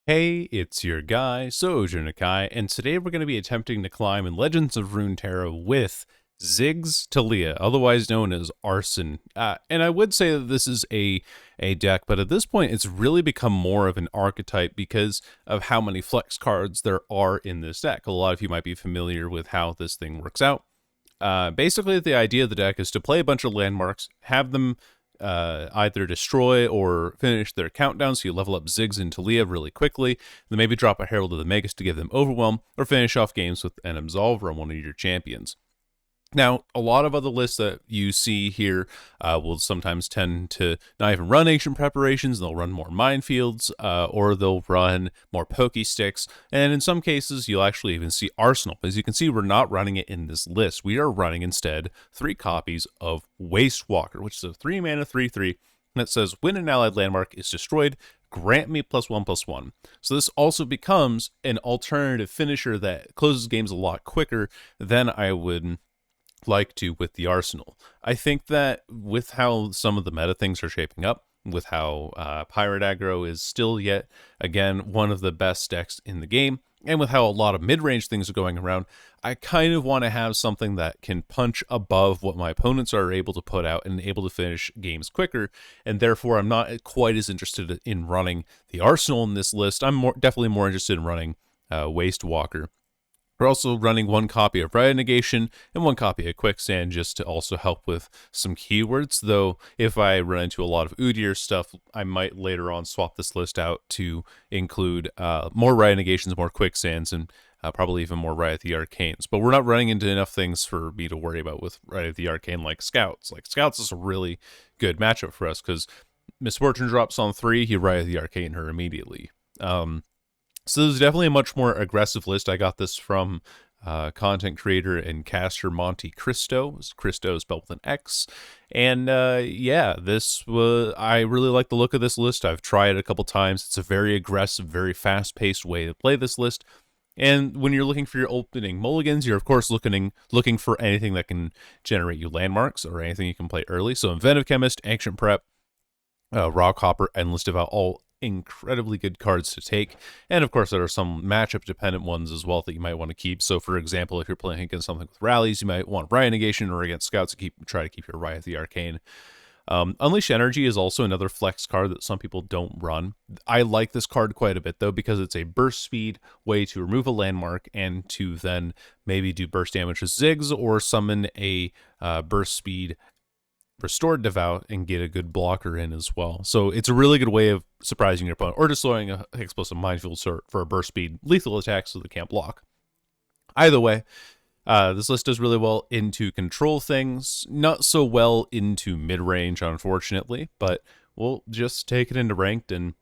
Hey, it's your guy, Nakai, and today we're going to be attempting to climb in Legends of Runeterra with Ziggs Taliyah, otherwise known as Arson. And I would say that this is a deck, but at this point it's really become more of an archetype because of how many flex cards there are in this deck. A lot of you might be familiar with how this thing works out. Basically, the idea of the deck is to play a bunch of landmarks, have them either destroy or finish their countdown, so you level up Ziggs and Taliyah really quickly, then maybe drop a Herald of the Magus to give them Overwhelm, or finish off games with an Absolver on one of your champions. Now, a lot of other lists that you see here will sometimes tend to not even run ancient preparations. They'll run more minefields, or they'll run more pokey sticks. And in some cases, you'll actually even see Arsenal. As you can see, we're not running it in this list. We are running instead 3 copies of Waste Walker, which is a 3 mana 3/3 that says when an allied landmark is destroyed, grant me +1/+1. So this also becomes an alternative finisher that closes games a lot quicker than I would like to with the Arsenal. I think that with how some of the meta things are shaping up, with how Pirate Aggro is still yet, again, one of the best decks in the game, and with how a lot of mid-range things are going around, I kind of want to have something that can punch above what my opponents are able to put out and able to finish games quicker, and therefore I'm not quite as interested in running the Arsenal in this list. I'm definitely more interested in running Waste Walker. We're also running 1 copy of Riot Negation and 1 copy of Quicksand just to also help with some keywords, though if I run into a lot of Udyr stuff, I might later on swap this list out to include more Riot Negations, more Quicksands, and probably even more Riot the Arcanes. But we're not running into enough things for me to worry about with Riot the Arcane like Scouts. Like Scouts is a really good matchup for us because Misfortune drops on 3, you Riot the Arcane her immediately. So this is definitely a much more aggressive list. I got this from content creator and caster Monte Cristo. Cristo spelled with an X. And yeah, I really like the look of this list. I've tried it a couple times. It's a very aggressive, very fast-paced way to play this list. And when you're looking for your opening mulligans, you're of course looking for anything that can generate you landmarks or anything you can play early. So Inventive Chemist, Ancient Prep, Rock Hopper, Endless Devout, all incredibly good cards to take. And of course, there are some matchup dependent ones as well that you might want to keep. So for example, if you're playing against something with rallies, you might want Riot Negation, or against Scouts try to keep your Riot the Arcane. Unleash Energy is also another flex card that some people don't run. I like this card quite a bit though, because it's a burst speed way to remove a landmark and to then maybe do burst damage with Ziggs, or summon a burst speed Restored Devout and get a good blocker in as well. So it's a really good way of surprising your opponent, or destroying a explosive minefield for a burst speed lethal attack so they can't block. Either way, this list does really well into control things, not so well into mid-range, unfortunately, but we'll just take it into ranked and,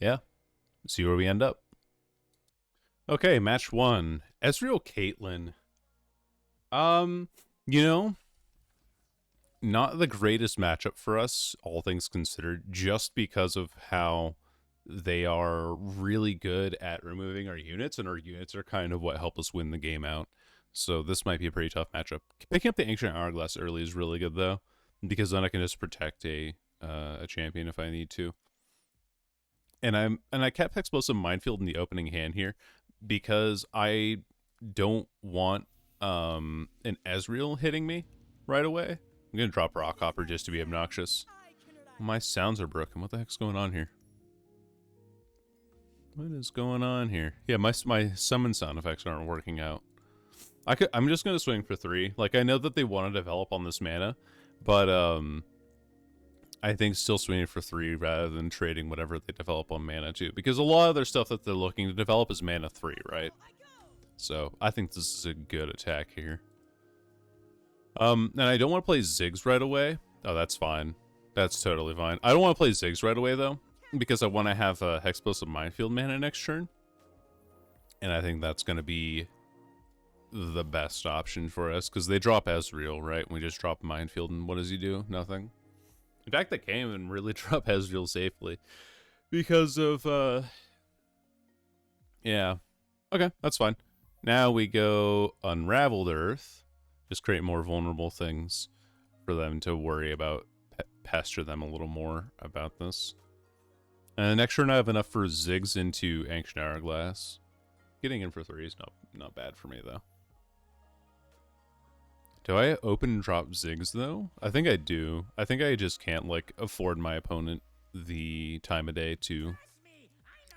yeah, see where we end up. Okay, match 1. Ezreal Caitlyn. You know, not the greatest matchup for us, all things considered, just because of how they are really good at removing our units, and our units are kind of what help us win the game out. So this might be a pretty tough matchup. Picking up the Ancient Hourglass early is really good, though, because then I can just protect a champion if I need to. And I kept Explosive Minefield in the opening hand here because I don't want an Ezreal hitting me right away. I'm going to drop Rock Hopper just to be obnoxious. My sounds are broken. What the heck's going on here? What is going on here? Yeah, my summon sound effects aren't working out. I'm just going to swing for 3. Like, I know that they want to develop on this mana, but I think still swinging for 3 rather than trading whatever they develop on mana too. Because a lot of their stuff that they're looking to develop is mana 3, right? So I think this is a good attack here. And I don't want to play Ziggs right away. Oh, that's fine. That's totally fine. I don't want to play Ziggs right away, though, because I want to have a Explosive Minefield mana next turn. And I think that's going to be the best option for us, because they drop Ezreal, right? We just drop Minefield, and what does he do? Nothing. In fact, they came and really drop Ezreal safely because of, yeah. Okay, that's fine. Now we go Unraveled Earth. Just create more vulnerable things for them to worry about, pester them a little more about this. And next turn I have enough for Ziggs into Ancient Hourglass. Getting in for 3 is not bad for me, though. Do I open and drop Ziggs, though? I think I do. I think I just can't, like, afford my opponent the time of day to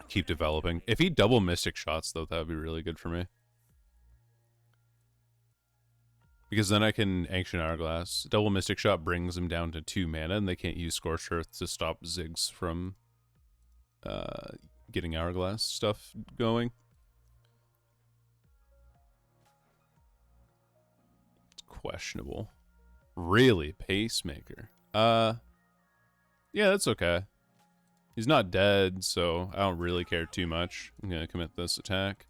keep developing. If he double Mystic Shots, though, that would be really good for me. Because then I can Ancient Hourglass. Double Mystic Shot brings him down to 2 mana, and they can't use Scorched Earth to stop Ziggs from getting Hourglass stuff going. It's questionable. Really? Pacemaker? Yeah, that's okay. He's not dead, so I don't really care too much. I'm gonna commit this attack.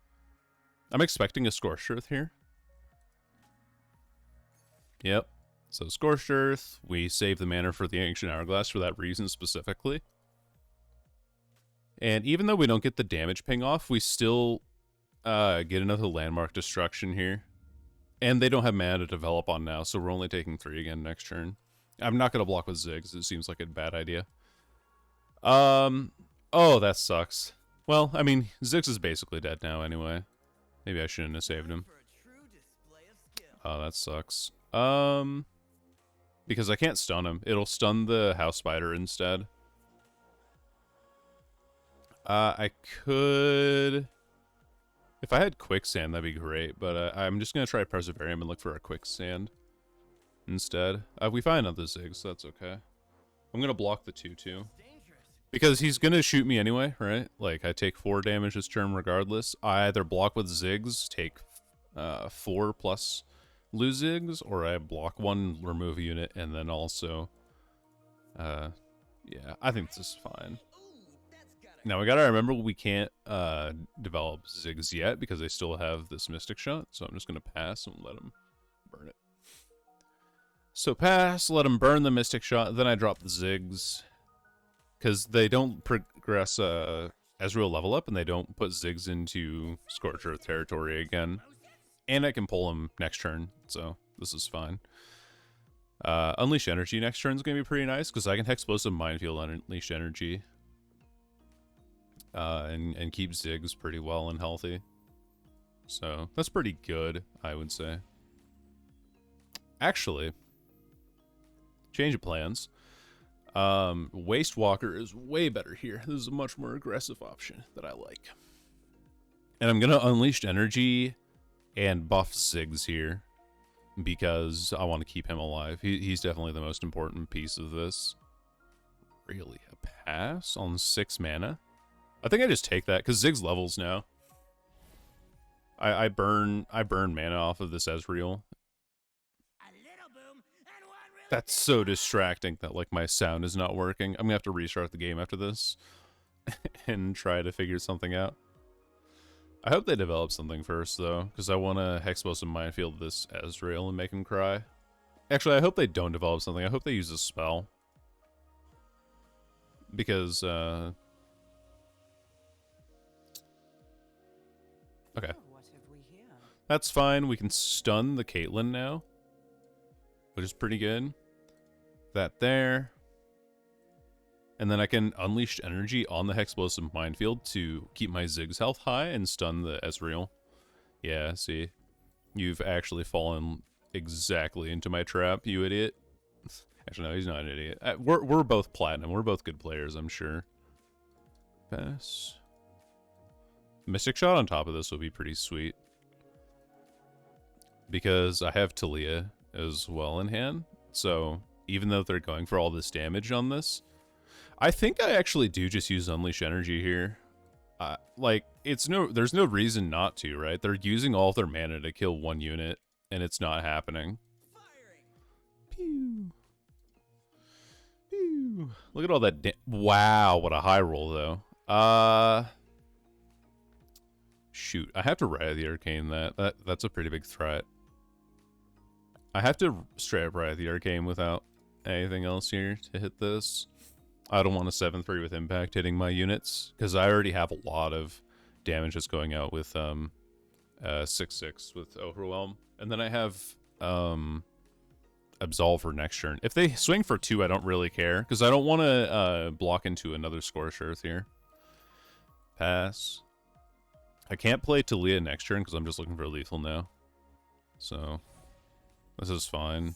I'm expecting a Scorched Earth here. Yep. So Scorched Earth, we save the mana for the Ancient Hourglass for that reason specifically. And even though we don't get the damage ping off, we still get another landmark destruction here. And they don't have mana to develop on now, so we're only taking 3 again next turn. I'm not going to block with Ziggs. It seems like a bad idea. Oh, that sucks. Well, I mean, Ziggs is basically dead now anyway. Maybe I shouldn't have saved him. Oh, that sucks. Because I can't stun him. It'll stun the House Spider instead. I could... If I had Quicksand, that'd be great, but I'm just going to try Perseverance and look for a Quicksand instead. We find another Ziggs, so that's okay. I'm going to block the 2/2. Because he's going to shoot me anyway, right? Like, I take 4 damage this turn regardless. I either block with Ziggs, take 4 plus lose Ziggs, or I block 1, remove a unit, and then also... yeah, I think this is fine. Now, we gotta remember we can't develop Ziggs yet because they still have this Mystic Shot, so I'm just gonna pass and let them burn it. So pass, let them burn the Mystic Shot, then I drop the Ziggs. Because they don't progress Ezreal level up, and they don't put Ziggs into Scorched Earth territory again. And I can pull him next turn, so this is fine. Unleash Energy next turn is going to be pretty nice, because I can Hexplosive Minefield on Unleash Energy. And keep Ziggs pretty well and healthy. So, that's pretty good, I would say. Actually, change of plans. Waste Walker is way better here. This is a much more aggressive option that I like. And I'm going to Unleash Energy and buff Ziggs here because I want to keep him alive. He's definitely the most important piece of this. Really? A pass on 6 mana? I think I just take that because Ziggs levels now. I burn mana off of this Ezreal. That's so distracting that, like, my sound is not working. I'm gonna have to restart the game after this and try to figure something out. I hope they develop something first, though, because I want to Hexplosive Minefield this Ezreal and make him cry. Actually, I hope they don't develop something. I hope they use a spell. Because, okay. That's fine. We can stun the Caitlyn now, which is pretty good. That there. And then I can Unleash Energy on the Hexplosive Minefield to keep my Ziggs health high and stun the Ezreal. Yeah, see? You've actually fallen exactly into my trap, you idiot. Actually, no, he's not an idiot. We're both platinum. We're both good players, I'm sure. Pass. Mystic Shot on top of this will be pretty sweet. Because I have Taliyah as well in hand. So, even though they're going for all this damage on this, I think I actually do just use Unleash Energy here. Like, there's no reason not to, right? They're using all of their mana to kill 1 unit, and it's not happening. Pew. Pew. Look at all that wow, what a high roll, though. Shoot, I have to Rite of the Arcane that's a pretty big threat. I have to straight up Rite of the Arcane without anything else here to hit this. I don't want a 7/3 with impact hitting my units, because I already have a lot of damage that's going out with 6/6 with Overwhelm. And then I have Absolver next turn. If they swing for 2, I don't really care, because I don't want to block into another Scorched Earth here. Pass. I can't play Taliyah next turn, because I'm just looking for lethal now. So, this is fine.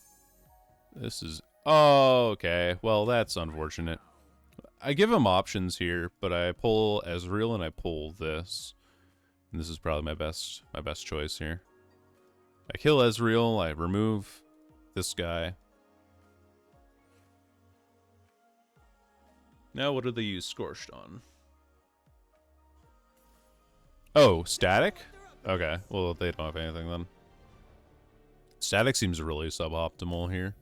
This is... Oh, okay. Well, that's unfortunate. I give him options here, but I pull Ezreal and I pull this. And this is probably my best choice here. I kill Ezreal, I remove this guy. Now what do they use Scorched on? Oh, Static? Okay, well they don't have anything then. Static seems really suboptimal here.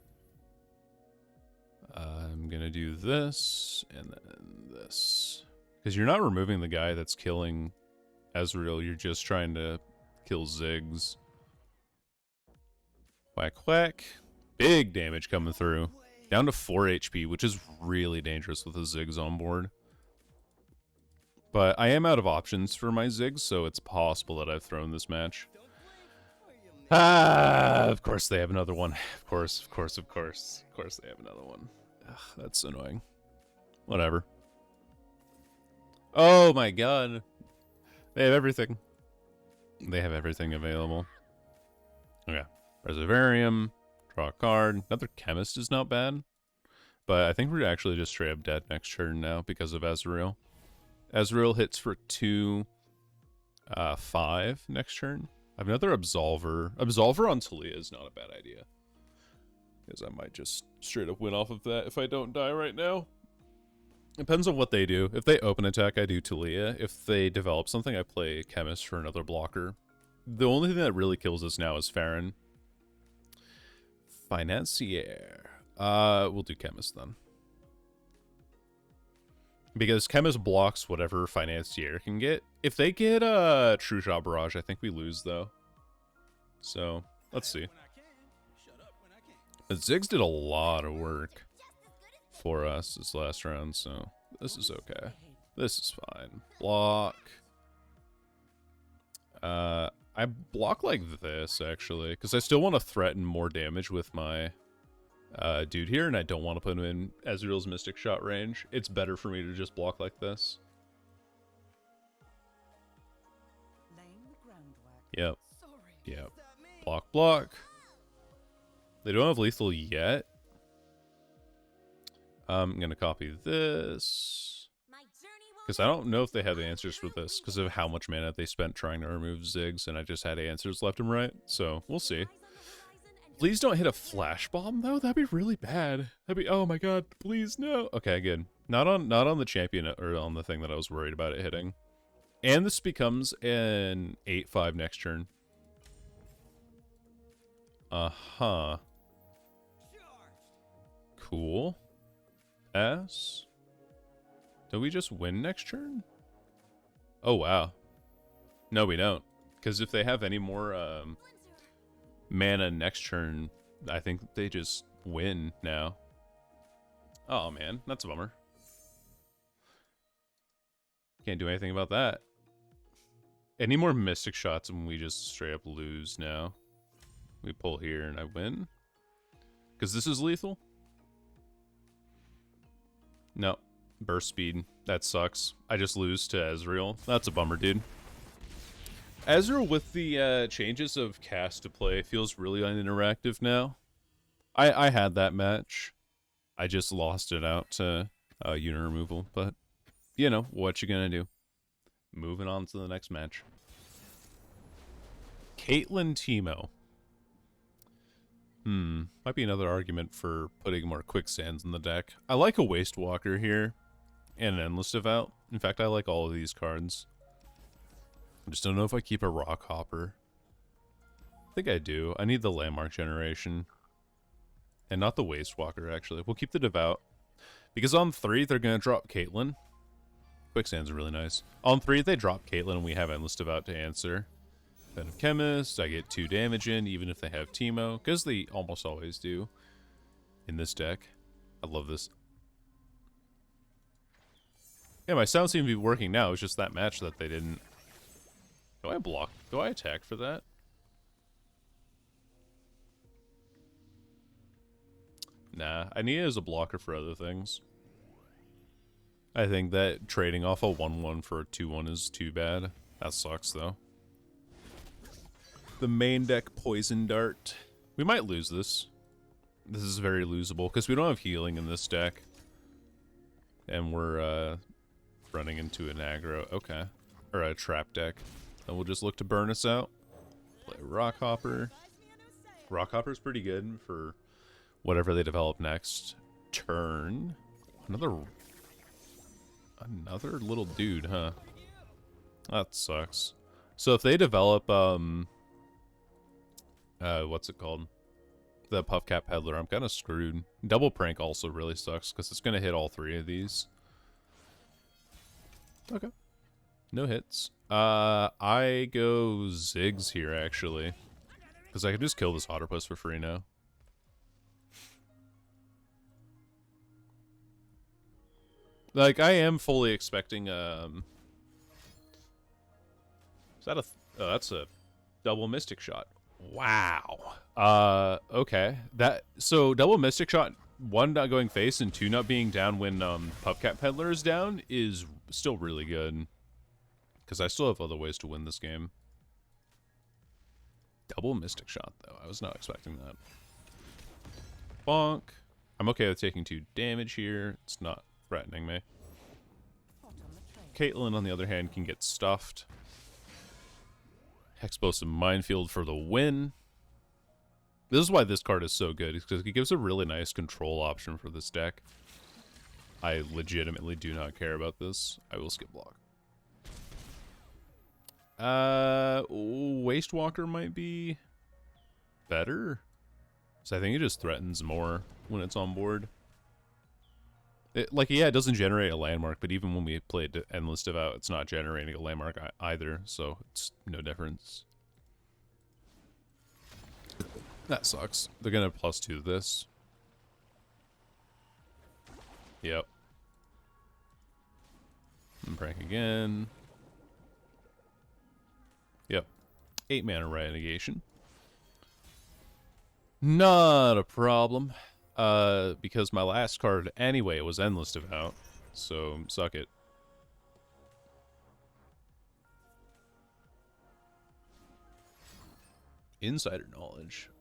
I'm gonna do this, and then this. Because you're not removing the guy that's killing Ezreal, you're just trying to kill Ziggs. Whack whack. Big damage coming through. Down to 4 HP, which is really dangerous with a Ziggs on board. But I am out of options for my Ziggs, so it's possible that I've thrown this match. Ah, of course they have another one. Of course they have another one. Ugh, that's annoying. Whatever. Oh my god. They have everything. They have everything available. Okay. Reservarium. Draw a card. Another Chemist is not bad. But I think we're actually just straight up dead next turn now because of Ezreal. Ezreal hits for 2, 5 next turn. I have another Absolver. Absolver on Taliyah is not a bad idea. Because I might just straight up win off of that if I don't die right now. Depends on what they do. If they open attack, I do Taliyah. If they develop something, I play Chemist for another blocker. The only thing that really kills us now is Farron. Financier. We'll do Chemist then. Because Chemist blocks whatever Financier can get. If they get a True Shot Barrage, I think we lose though. So, let's see. But Ziggs did a lot of work for us this last round, so this is okay. This is fine. Block. I block like this, actually, because I still want to threaten more damage with my dude here, and I don't want to put him in Ezreal's Mystic Shot range. It's better for me to just block like this. Yep. Yep. Block, block. They don't have lethal yet. I'm going to copy this. Because I don't know if they have answers for this, because of how much mana they spent trying to remove Ziggs, and I just had answers left and right. So, we'll see. Please don't hit a flash bomb though. That'd be really bad. That'd be, oh my god, please no. Okay, good. Not on the champion or on the thing that I was worried about it hitting. And this becomes an 8-5 next turn. Uh-huh. Cool. S. Do we just win next turn? Oh wow. No, we don't. Because if they have any more mana next turn, I think they just win now. Oh man, that's a bummer. Can't do anything about that. Any more Mystic Shots and we just straight up lose now. We pull here and I win. Because this is lethal? No. Burst speed. That sucks. I just lose to Ezreal. That's a bummer, dude. Ezreal with the changes of cast to play feels really uninteractive now. I had that match. I just lost it out to unit removal, but you know, what you gonna do? Moving on to the next match. Caitlyn Teemo. Might be another argument for putting more quicksands in the deck. I like a Waste Walker here, and an Endless Devout. In fact, I like all of these cards. I just don't know if I keep a Rock Hopper. I think I do. I need the Landmark Generation. And not the Waste Walker, actually. We'll keep the Devout. Because on 3, they're going to drop Caitlyn. Quicksand's really nice. On 3, they drop Caitlyn and we have Endless Devout to answer. Pen of Chemist, I get 2 damage in, even if they have Teemo. Because they almost always do in this deck. I love this. Yeah, my sound seems to be working now. It's just that match that they didn't. Do I block? Do I attack for that? Nah, I need it as a blocker for other things. I think that trading off a 1-1 for a 2-1 is too bad. That sucks, though. The main deck Poison Dart. We might lose this. This is very losable, because we don't have healing in this deck. And we're, running into an aggro. Okay. Or a trap deck. And we'll just look to burn us out. Play Rockhopper. Rockhopper's pretty good for whatever they develop next turn. Another little dude, huh? That sucks. So if they develop, what's it called? The Puffcap Peddler, I'm kind of screwed. Double Prank also really sucks, because it's going to hit all three of these. Okay. No hits. I go Ziggs here, actually. Because I could just kill this Otterpuss for free now. Like, I am fully expecting, is that a... Oh, that's a double Mystic Shot. Wow. Okay. So, double Mystic Shot, 1 not going face and 2 not being down when, Puffcat Peddler is down is still really good. Because I still have other ways to win this game. Double Mystic Shot, though. I was not expecting that. Bonk. I'm okay with taking 2 damage here. It's not threatening me. Caitlyn, on the other hand, can get stuffed. Explosive Minefield for the win. This is why this card is so good, because it gives a really nice control option for this deck. I legitimately do not care about this. I will skip block. Waste Walker might be better. So I think it just threatens more when it's on board. It doesn't generate a landmark, but even when we played Endless Devout, it's not generating a landmark either, so it's no difference. That sucks. They're gonna +2 this. Yep. And prank again. Yep. 8 mana Riot Negation. Not a problem. Because my last card anyway was Endless Devout. So, suck it. Insider Knowledge.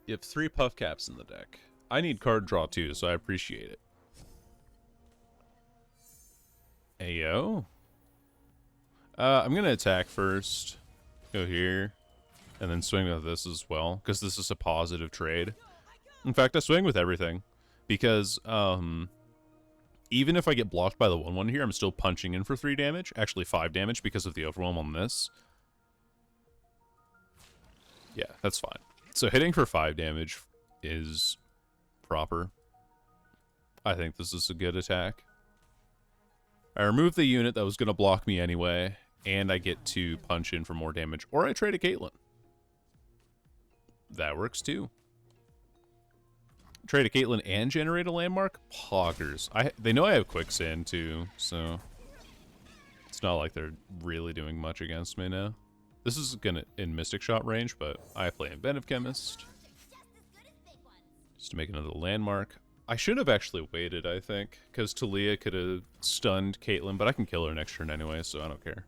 You have 3 puff caps in the deck. I need card draw too, so I appreciate it. Ayo. I'm gonna attack first. Go here. And then swing with this as well, because this is a positive trade. In fact, I swing with everything. Because, even if I get blocked by the 1-1 here, I'm still punching in for 3 damage. Actually, 5 damage because of the overwhelm on this. Yeah, that's fine. So hitting for 5 damage is proper. I think this is a good attack. I remove the unit that was going to block me anyway, and I get to punch in for more damage. Or I trade a Caitlyn. That works too. Trade a Caitlyn and generate a landmark? Poggers. They know I have Quicksand too, so it's not like they're really doing much against me now. This is gonna in Mystic Shot range, but I play Inventive Chemist. Just to make another landmark. I should have actually waited, I think, because Taliyah could have stunned Caitlyn, but I can kill her next turn anyway, so I don't care.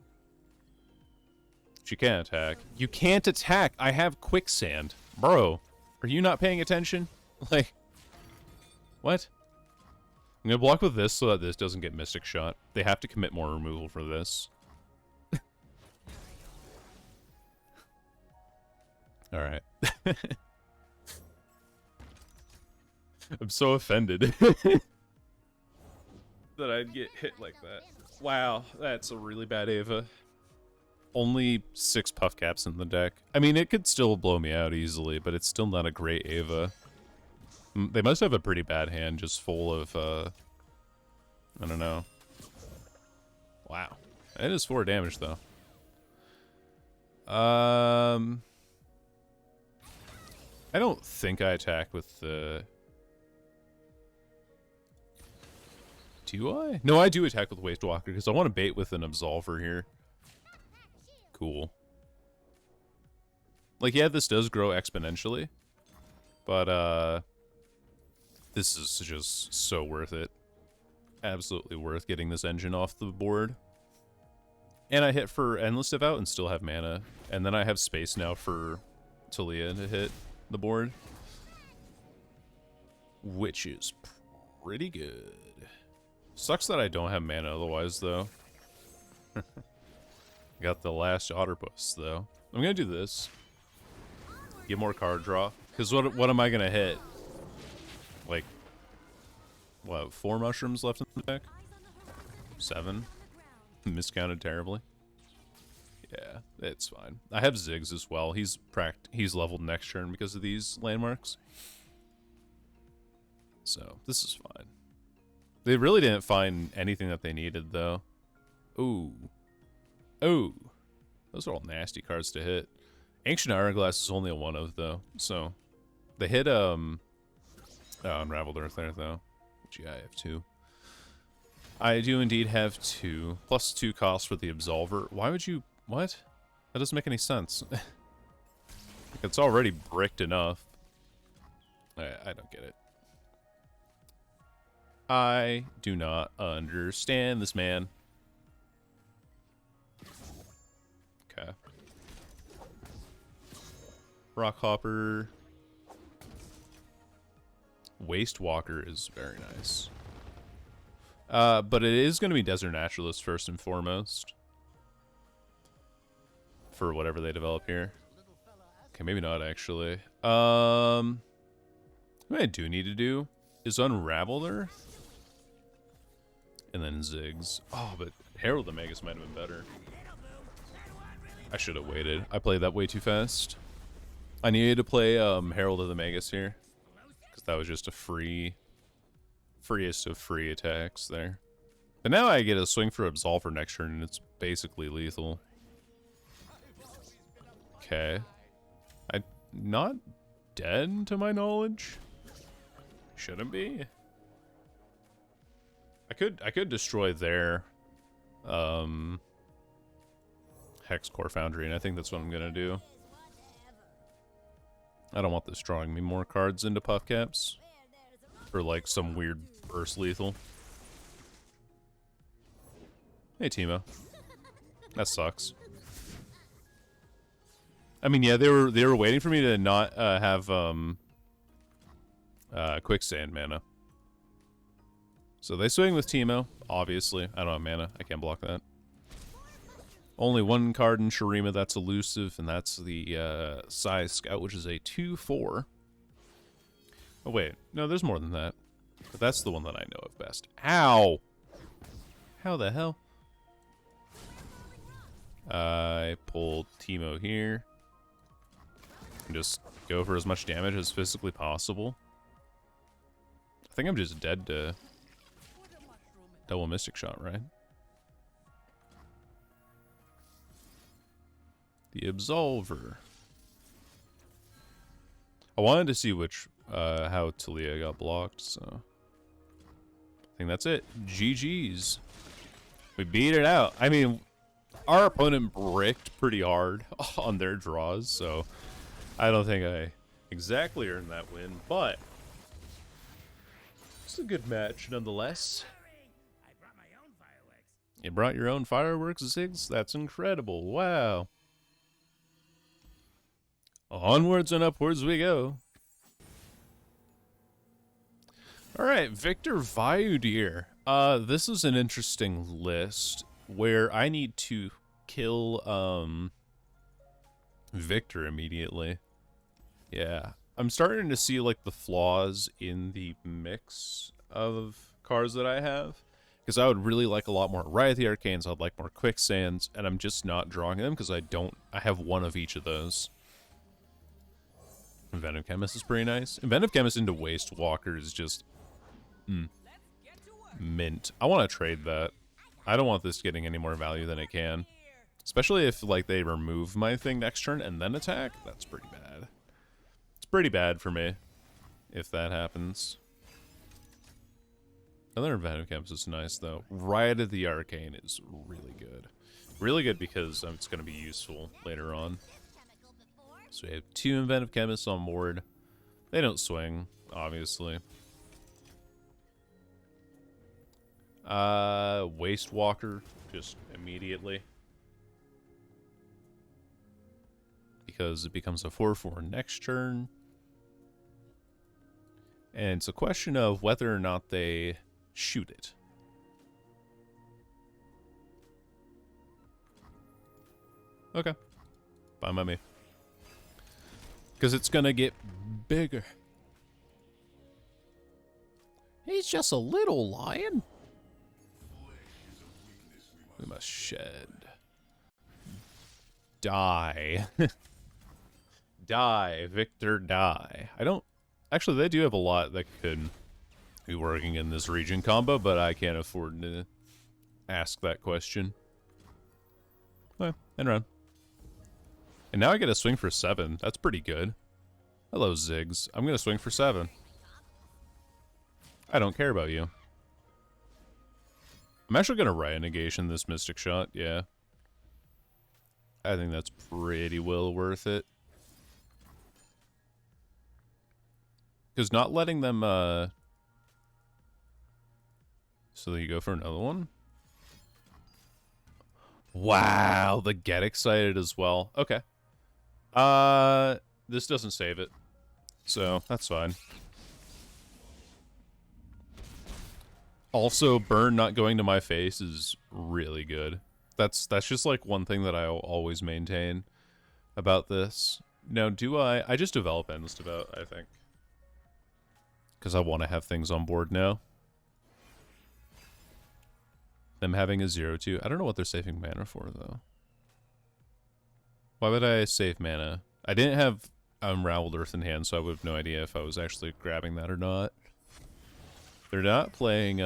She can't attack. You can't attack! I have Quicksand. Bro, are you not paying attention? Like, what? I'm gonna block with this so that this doesn't get Mystic Shot. They have to commit more removal for this. Alright. I'm so offended that I'd get hit like that. Wow, that's a really bad Ava. Only 6 puff caps in the deck. I mean, it could still blow me out easily, but it's still not a great Ava. They must have a pretty bad hand, just full of, I don't know. Wow. It is 4 damage, though. I don't think I attack with the... Do I? No, I do attack with Waste Walker, because I want to bait with an Absolver here. Cool. Like, yeah, this does grow exponentially. But, This is just so worth it. Absolutely worth getting this engine off the board. And I hit for Endless Devout and still have mana. And then I have space now for Taliyah to hit the board. Which is pretty good. Sucks that I don't have mana otherwise, though. Got the last Otterpuss, though. I'm gonna do this. Get more card draw. Because what am I gonna hit? Like, what, 4 mushrooms left in the deck? 7? Miscounted terribly. Yeah, it's fine. I have Ziggs as well. He's leveled next turn because of these landmarks. So, this is fine. They really didn't find anything that they needed, though. Ooh. Ooh. Those are all nasty cards to hit. Ancient Hourglass is only a 1-of, though. So, they hit, Unraveled Earth there, though. Gee, I have 2. I do indeed have 2. Plus 2 costs for the Absolver. Why would you... What? That doesn't make any sense. Like, it's already bricked enough. I don't get it. I do not understand this man. Okay. Rockhopper. Waste Walker is very nice. But it is going to be Desert Naturalist first and foremost. For whatever they develop here. Okay, maybe not actually. What I do need to do is Unravel Earth. And then Ziggs. Oh, but Herald the Magus might have been better. I should have waited. I played that way too fast. I needed to play Herald of the Magus here. Because that was just a freest of free attacks there. But now I get a swing for Absolver next turn and it's basically lethal. Okay. I'm not dead to my knowledge. Shouldn't be. I could destroy their Hex Core Foundry, and I think that's what I'm gonna do. I don't want this drawing me more cards into Puff Caps. For like some weird burst lethal. Hey Timo. That sucks. I mean, yeah, they were waiting for me to not have Quicksand mana. So they swing with Timo, obviously. I don't have mana. I can't block that. Only one card in Shurima that's elusive, and that's the Size Scout, which is a 2/4. Oh, wait. No, there's more than that. But that's the one that I know of best. Ow! How the hell? I pulled Timo here. And just go for as much damage as physically possible. I think I'm just dead to double Mystic Shot, right? The Absolver. I wanted to see how Taliyah got blocked, so I think that's it. GG's. We beat it out. I mean, our opponent bricked pretty hard on their draws, so I don't think I exactly earned that win, but it's a good match nonetheless. You brought your own fireworks, Ziggs? That's incredible. Wow. Onwards and upwards we go. Alright, Victor Vayudir. This is an interesting list where I need to kill Victor immediately. Yeah. I'm starting to see like the flaws in the mix of cards that I have. Because I would really like a lot more Riot the Arcanes, I'd like more Quicksands, and I'm just not drawing them because I have one of each of those. Inventive Chemist is pretty nice. Inventive Chemist into Waste Walker is just mint. I want to trade that. I don't want this getting any more value than it can. Especially if like they remove my thing next turn and then attack. That's pretty bad. It's pretty bad for me if that happens. Another Inventive Chemist is nice though. Riot of the Arcane is really good. Really good because it's going to be useful later on. So we have 2 Inventive Chemists on board. They don't swing, obviously. Waste Walker, just immediately. Because it becomes a 4/4 next turn. And it's a question of whether or not they shoot it. Okay. Fine by me. Because it's gonna get bigger. He's just a little lion. We must shed. Die. Die, Victor, die. I don't... Actually, they do have a lot that could be working in this region combo, but I can't afford to ask that question. Well, and run. And now I get a swing for 7. That's pretty good. Hello, Ziggs. I'm going to swing for 7. I don't care about you. I'm actually going to Riot Negation this Mystic Shot, yeah. I think that's pretty well worth it. Because not letting them, So you go for another one? Wow, the get excited as well. Okay. This doesn't save it. So, that's fine. Also, burn not going to my face is really good. That's just like one thing that I always maintain about this. Now, do I just develop Endless Devout, I think. Because I want to have things on board now. Them having a 0/2. I don't know what they're saving mana for, though. Why would I save mana? I didn't have Unraveled Earth in hand, so I would have no idea if I was actually grabbing that or not. They're not playing,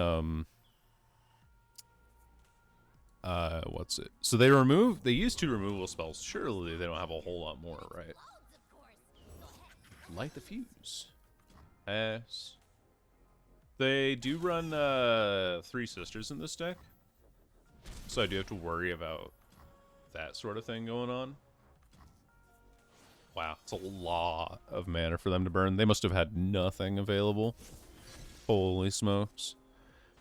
what's it? So they use 2 removal spells. Surely they don't have a whole lot more, right? Light the fuse. Pass. They do run, 3 Sisters in this deck. So I do have to worry about that sort of thing going on. Wow, it's a lot of mana for them to burn. They must have had nothing available. Holy smokes.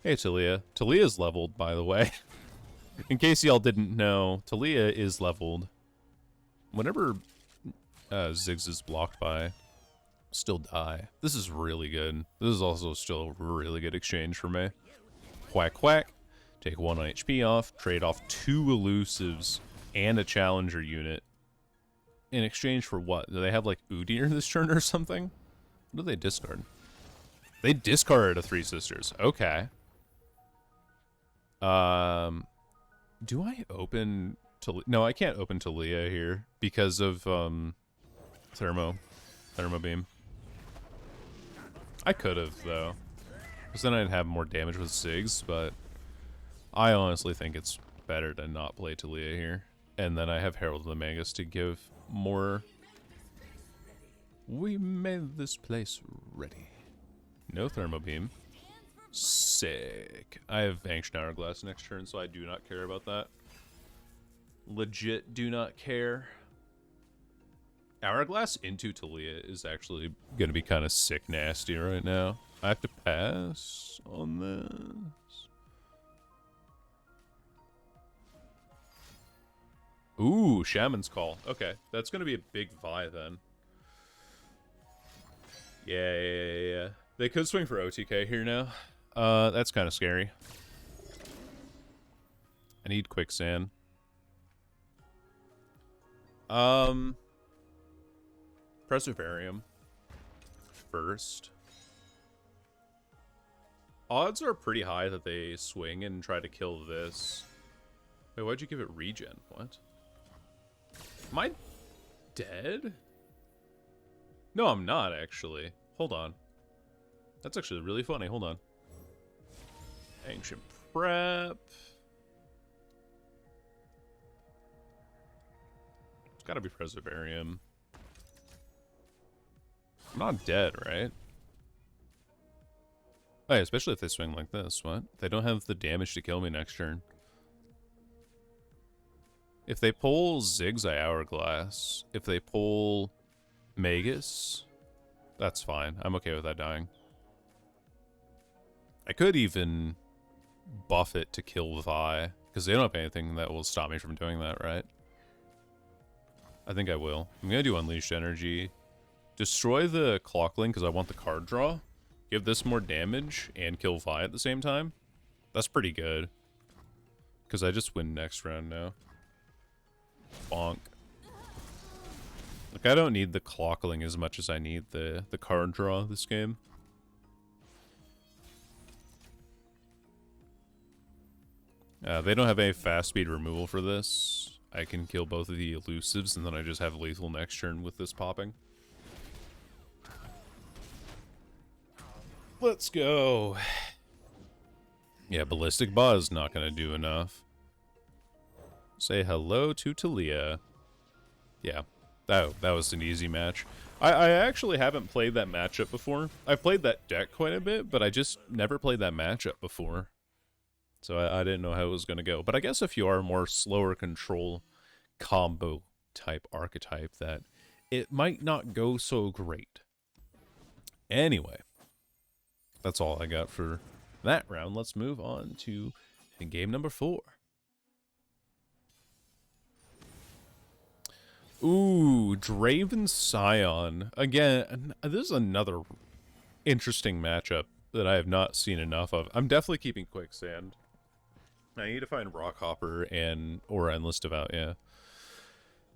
Hey, Taliyah. Taliyah's leveled, by the way. In case y'all didn't know, Taliyah is leveled. Whenever Ziggs is blocked by, still die. This is really good. This is also still a really good exchange for me. Quack, quack. Take 1 HP off, trade off 2 elusives and a challenger unit. In exchange for what? Do they have like Udyr this turn or something? What do they discard? They discarded a 3 Sisters. Okay. Do I open Taliyah? No, I can't open Taliyah here because of Thermo Beam. I could have though, because then I'd have more damage with Ziggs, but I honestly think it's better to not play Taliyah here. And then I have Herald of the Magus to give more. We made this place ready. No Thermo Beam. Sick. I have Ancient Hourglass next turn, so I do not care about that. Legit do not care. Hourglass into Taliyah is actually going to be kind of sick nasty right now. I have to pass on this. Ooh, Shaman's Call. Okay, that's going to be a big Vi then. Yeah. They could swing for OTK here now. That's kind of scary. I need Quicksand. Preservarium. First. Odds are pretty high that they swing and try to kill this. Wait, why'd you give it regen? What? Am I dead? No, I'm not, actually. Hold on. That's actually really funny. Hold on. Ancient Prep. It's gotta be Preservarium. I'm not dead, right? Oh, yeah, especially if they swing like this. What? They don't have the damage to kill me next turn. If they pull Ziggs, I Hourglass. If they pull Magus, that's fine. I'm okay with that dying. I could even buff it to kill Vi, because they don't have anything that will stop me from doing that, right? I think I will. I'm gonna do Unleashed Energy. Destroy the Clockling because I want the card draw. Give this more damage and kill Vi at the same time. That's pretty good. Because I just win next round now. Bonk. Like, I don't need the Clockling as much as I need the card draw this game. They don't have any fast speed removal for this. I can kill both of the elusives and then I just have lethal next turn with this popping. Let's go. Yeah, Ballistic Buzz not gonna do enough. Say hello to Taliyah. Yeah, that was an easy match. I actually haven't played that matchup before. I've played that deck quite a bit, but I just never played that matchup before. So I didn't know how it was gonna go. But I guess if you are a more slower control combo type archetype, that it might not go so great. Anyway. That's all I got for that round. Let's move on to game number 4. Ooh, Draven Scion. Again, this is another interesting matchup that I have not seen enough of. I'm definitely keeping Quicksand. I need to find Rockhopper or Endless Devout, yeah.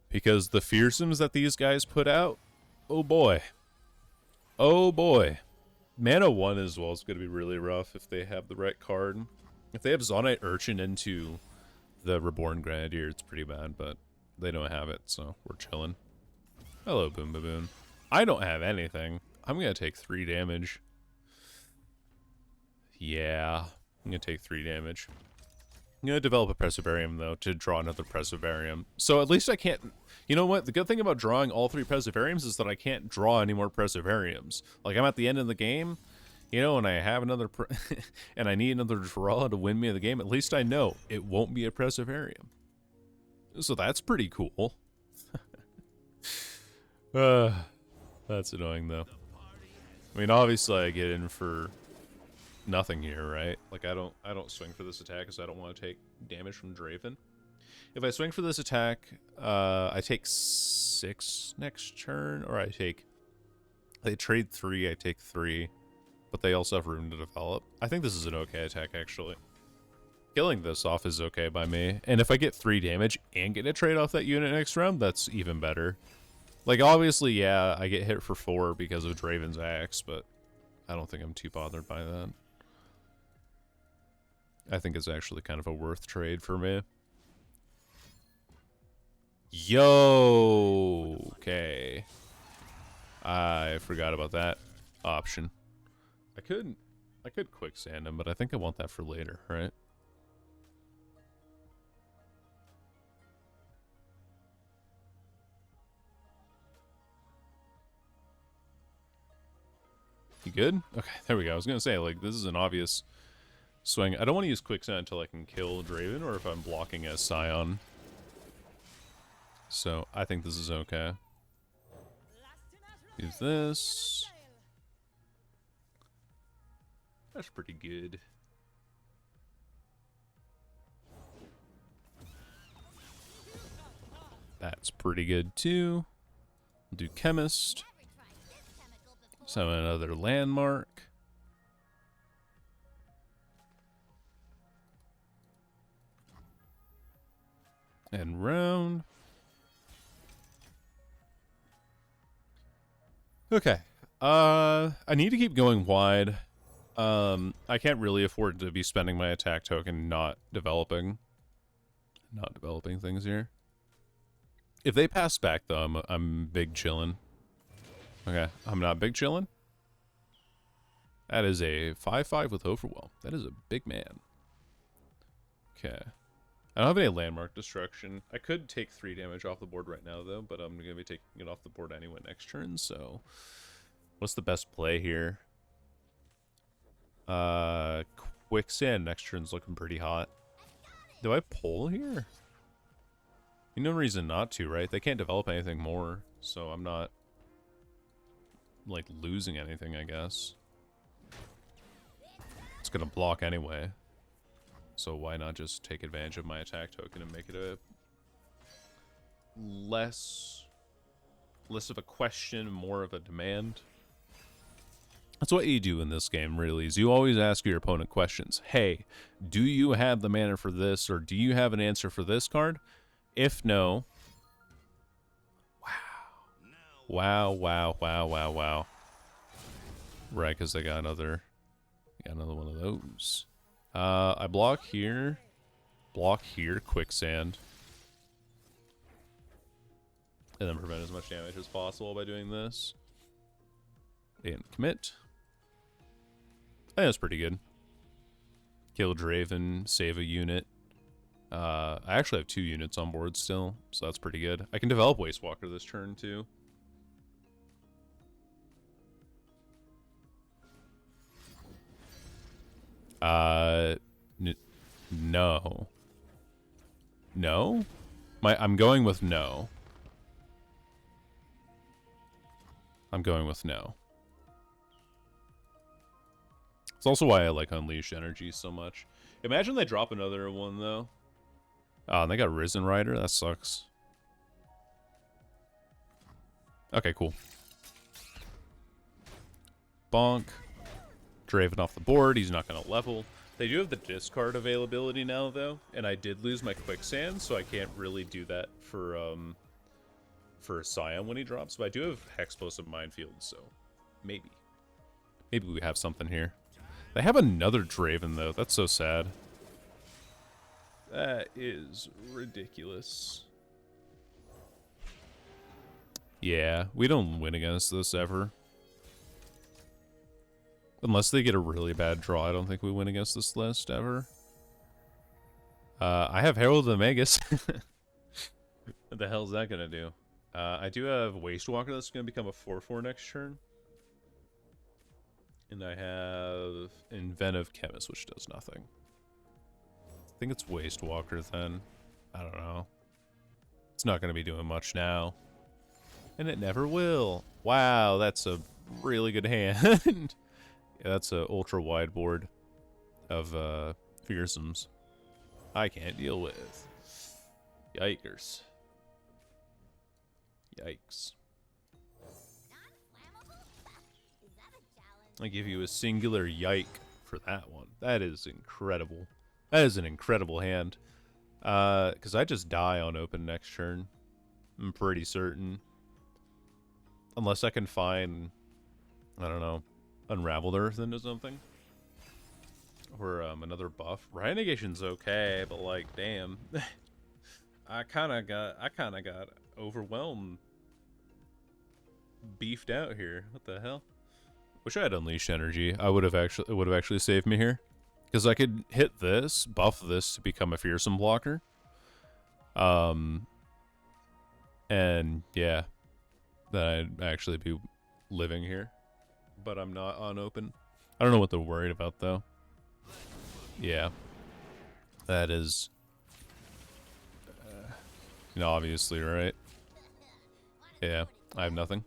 Because the fearsomes that these guys put out, oh boy. Oh boy. Mana 1 as well is going to be really rough if they have the right card. If they have Zonite Urchin into the Reborn Grenadier, it's pretty bad, but they don't have it, so we're chilling. Hello, Boom Baboon. I don't have anything. I'm going to take 3 damage. Yeah, I'm going to take 3 damage. I'm going to develop a Perseverium, though, to draw another Perseverium. So at least I can't... You know what? The good thing about drawing all 3 Perseveriums is that I can't draw any more Perseveriums. Like, I'm at the end of the game, you know, and I have another... and I need another draw to win me the game. At least I know it won't be a Perseverium. So that's pretty cool. That's annoying, though. I mean, obviously I get in for... nothing here, right? Like, I don't swing for this attack because I don't want to take damage from Draven. If I swing for this attack, I take 6 next turn, or they trade 3, I take 3, but they also have room to develop. I think this is an okay attack, actually. Killing this off is okay by me, and if I get 3 damage and get a trade off that unit next round, that's even better. Like, obviously, yeah, I get hit for 4 because of Draven's Axe, but I don't think I'm too bothered by that. I think it's actually kind of a worth trade for me. Yo! Okay. I forgot about that option. I could quicksand him, but I think I want that for later, right? You good? Okay, there we go. I was gonna say, like, this is an obvious swing. I don't want to use quicksand until I can kill Draven or if I'm blocking a Scion. So I think this is okay. Use this. That's pretty good. That's pretty good too. Do Chemist. Summon another landmark. And round. Okay. I need to keep going wide. I can't really afford to be spending my attack token not developing things here. If they pass back though, I'm big chillin'. Okay, I'm not big chillin'. That is a 5/5 with Overwhelm. That is a big man. Okay. I don't have any landmark destruction. I could take 3 damage off the board right now, though, but I'm going to be taking it off the board anyway next turn, so... What's the best play here? Quicksand next turn's looking pretty hot. Do I pull here? No reason not to, right? They can't develop anything more, so I'm not, like, losing anything, I guess. It's going to block anyway. So why not just take advantage of my attack token and make it a less of a question, more of a demand? That's what you do in this game, really, is you always ask your opponent questions. Hey, do you have the mana for this, or do you have an answer for this card? If no... Wow. Wow. Right, because they got another one of those. I block here, quicksand. And then prevent as much damage as possible by doing this. And commit. I think that's pretty good. Kill Draven, save a unit. I actually have 2 units on board still, so that's pretty good. I can develop Waste Walker this turn too. No. No? I'm going with no. I'm going with no. It's also why I like Unleashed Energy so much. Imagine they drop another one, though. Oh, and they got Risen Rider? That sucks. Okay, cool. Bonk. Draven off the board. He's not going to level. They do have the discard availability now, though. And I did lose my Quicksand, so I can't really do that for Scion when he drops. But I do have Hexplosive Minefield, so maybe. Maybe we have something here. They have another Draven, though. That's so sad. That is ridiculous. Yeah, we don't win against this ever. Unless they get a really bad draw, I don't think we win against this list ever. I have Herald of Magus. What the hell is that gonna do? I do have Waste Walker that's gonna become a 4/4 next turn. And I have Inventive Chemist, which does nothing. I think it's Waste Walker then. I don't know. It's not going to be doing much now. And it never will. Wow, that's a really good hand. Yeah, that's an ultra wide board of fearsomes I can't deal with. Yikers. Yikes. I give you a singular yike for that one. That is incredible. That is an incredible hand. Because I just die on open next turn. I'm pretty certain. Unless I can find, I don't know, Unraveled Earth into something. Or another buff. Riot Negation's okay, but like, damn. I kinda got overwhelmed. Beefed out here. What the hell? Wish I had Unleashed Energy. It would have actually saved me here. Because I could hit this, buff this to become a fearsome blocker. And yeah. Then I'd actually be living here. But I'm not on open. I don't know what they're worried about though. Yeah. That is obviously right. Yeah, I have nothing.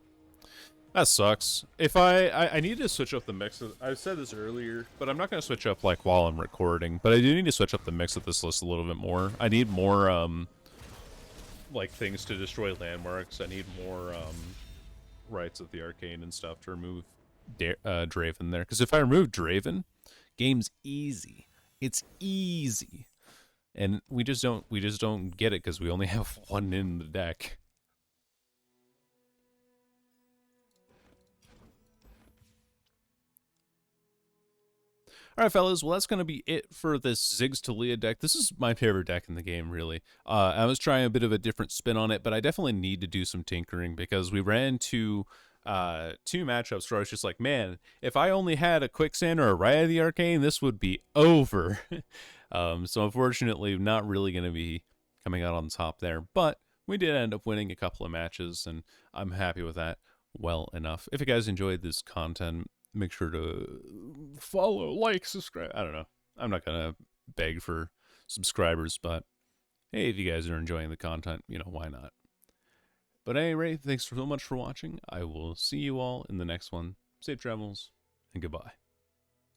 That sucks. If I need to switch up the mix. I said this earlier, but I'm not going to switch up like while I'm recording. But I do need to switch up the mix of this list a little bit more. I need more like things to destroy landmarks. I need more Rites of the Arcane and stuff to remove Draven there. Because if I remove Draven, game's easy. It's easy, and we just don't get it because we only have one in the deck. Alright, fellas, well, that's going to be it for this Ziggs Taliyah deck. This is my favorite deck in the game, really. I was trying a bit of a different spin on it, but I definitely need to do some tinkering because we ran into 2 matchups where I was just like, man, if I only had a Quicksand or a Riot of the Arcane, this would be over. So unfortunately, not really going to be coming out on top there, but we did end up winning a couple of matches, and I'm happy with that well enough. If you guys enjoyed this content, make sure to follow, like, subscribe. I don't know. I'm not going to beg for subscribers, but hey, if you guys are enjoying the content, you know, why not? But at any rate, thanks so much for watching. I will see you all in the next one. Safe travels, and goodbye.